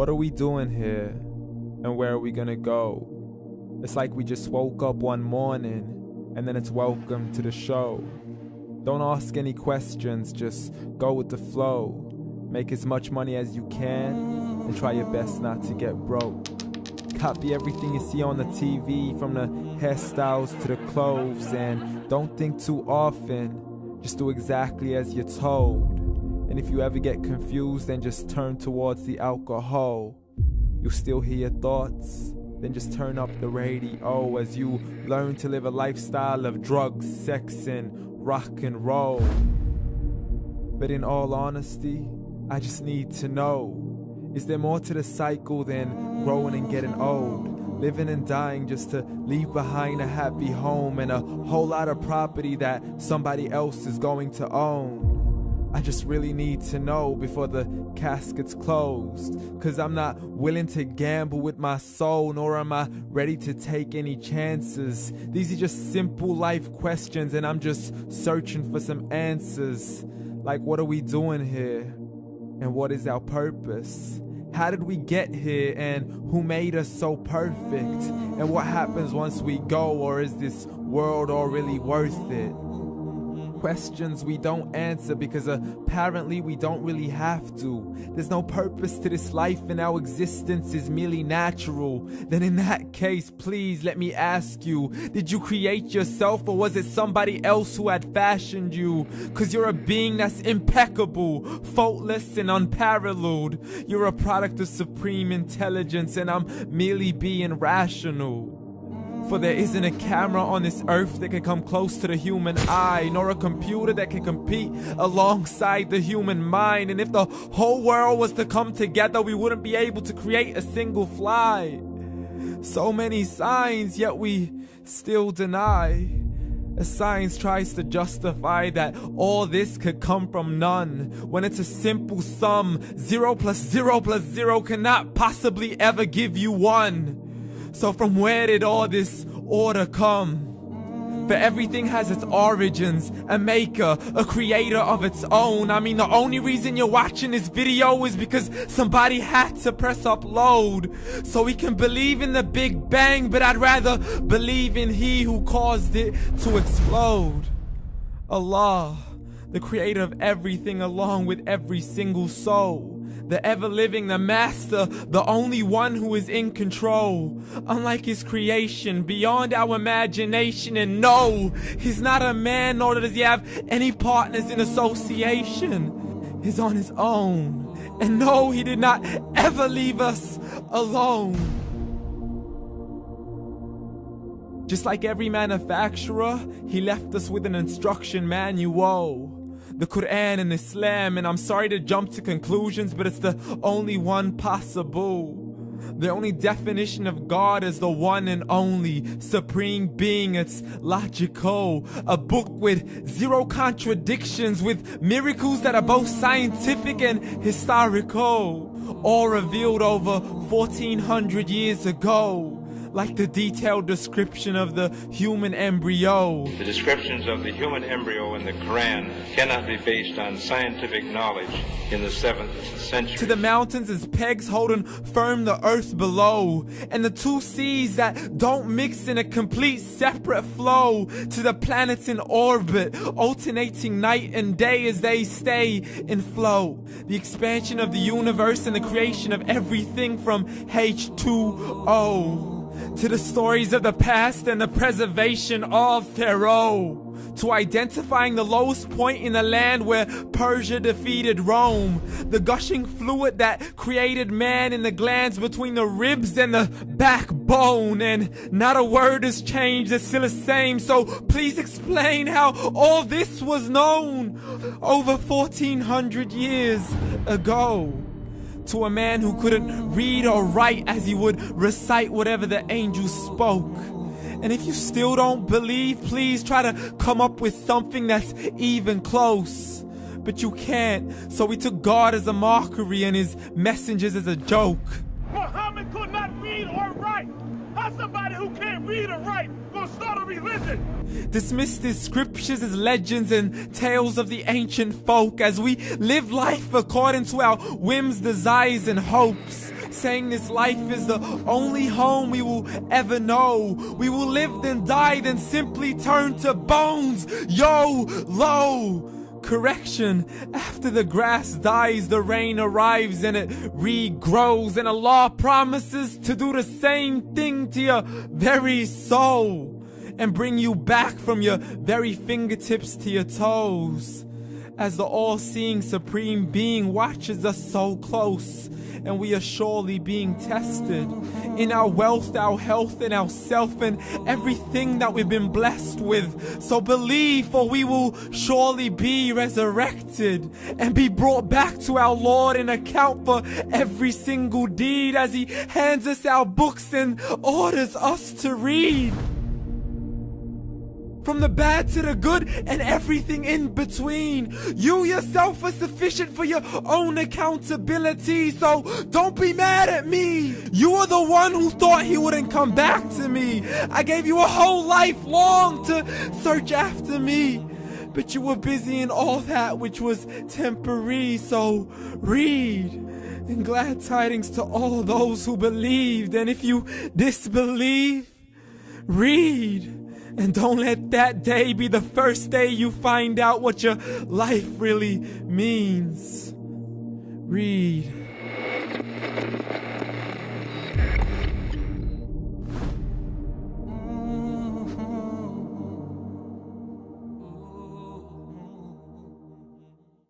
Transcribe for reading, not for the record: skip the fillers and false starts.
What are we doing here? And where are we gonna go? It's like we just woke up one morning and then it's welcome to the show. Don't ask any questions, just go with the flow. Make as much money as you can and try your best not to get broke. Copy everything you see on the TV, from the hairstyles to the clothes, and don't think too often, just do exactly as you're told. And if you ever get confused, then just turn towards the alcohol. You'll still hear your thoughts, then just turn up the radio as you learn to live a lifestyle of drugs, sex, and rock and roll. But in all honesty, I just need to know, is there more to the cycle than growing and getting old? Living and dying just to leave behind a happy home and a whole lot of property that somebody else is going to own. I just really need to know before the casket's closed, 'cause I'm not willing to gamble with my soul, nor am I ready to take any chances. These are just simple life questions and I'm just searching for some answers. Like, what are we doing here? And what is our purpose? How did we get here, and who made us so perfect? And what happens once we go, or is this world all really worth it? Questions we don't answer because apparently we don't really have to. There's no purpose to this life and our existence is merely natural. Then in that case, please let me ask you, did you create yourself, or was it somebody else who had fashioned you? 'Cause you're a being that's impeccable, faultless and unparalleled. You're a product of supreme intelligence and I'm merely being rational. For there isn't a camera on this earth that can come close to the human eye, nor a computer that can compete alongside the human mind. And if the whole world was to come together, we wouldn't be able to create a single fly. So many signs, yet we still deny. As science tries to justify that all this could come from none, when it's a simple sum. 0 plus 0 plus 0 cannot possibly ever give you 1. So from where did all this order come? For everything has its origins, a maker, a creator of its own. I mean, the only reason you're watching this video is because somebody had to press upload. So we can believe in the Big Bang, but I'd rather believe in He who caused it to explode. Allah, the creator of everything along with every single soul. The ever-living, the master, the only one who is in control. Unlike his creation, beyond our imagination. And no, he's not a man, nor does he have any partners in association. He's on his own. And no, he did not ever leave us alone. Just like every manufacturer, he left us with an instruction manual. The Quran and Islam, and I'm sorry to jump to conclusions, but it's the only one possible. The only definition of God is the one and only supreme being. It's logical, a book with 0 contradictions, with miracles that are both scientific and historical, all revealed over 1400 years ago. Like the detailed description of the human embryo. The descriptions of the human embryo in the Quran cannot be based on scientific knowledge in the 7th century. To the mountains as pegs holding firm the earth below, and the 2 seas that don't mix in a complete separate flow. To the planets in orbit, alternating night and day as they stay in flow. The expansion of the universe and the creation of everything from H2O. To the stories of the past and the preservation of Pharaoh. To identifying the lowest point in the land where Persia defeated Rome. The gushing fluid that created man in the glands between the ribs and the backbone. And not a word has changed, it's still the same. So please explain how all this was known over 1400 years ago. To a man who couldn't read or write, as he would recite whatever the angels spoke. And if you still don't believe, please try to come up with something that's even close. But you can't, so we took God as a mockery and his messengers as a joke. Muhammad could not read or write. How somebody who can't read or write gonna start a religion? Dismissed his scriptures as legends and tales of the ancient folk, as we live life according to our whims, desires, and hopes. saying this life is the only home we will ever know. We will live then die, then simply turn to bones. YOLO! Correction, after the grass dies, the rain arrives and it regrows, and Allah promises to do the same thing to your very soul and bring you back from your very fingertips to your toes, as the all-seeing supreme being watches us so close, and we are surely being tested in our wealth, our health, and our self, and everything that we've been blessed with. So believe, for we will surely be resurrected and be brought back to our Lord and account for every single deed, as He hands us our books and orders us to read. From the bad to the good and everything in between. You yourself are sufficient for your own accountability, so don't be mad at me. You are the one who thought He wouldn't come back to me. I gave you a whole life long to search after me, but you were busy in all that which was temporary. So read, and glad tidings to all those who believed. And if you disbelieve, read. And don't let that day be the first day you find out what your life really means. Read.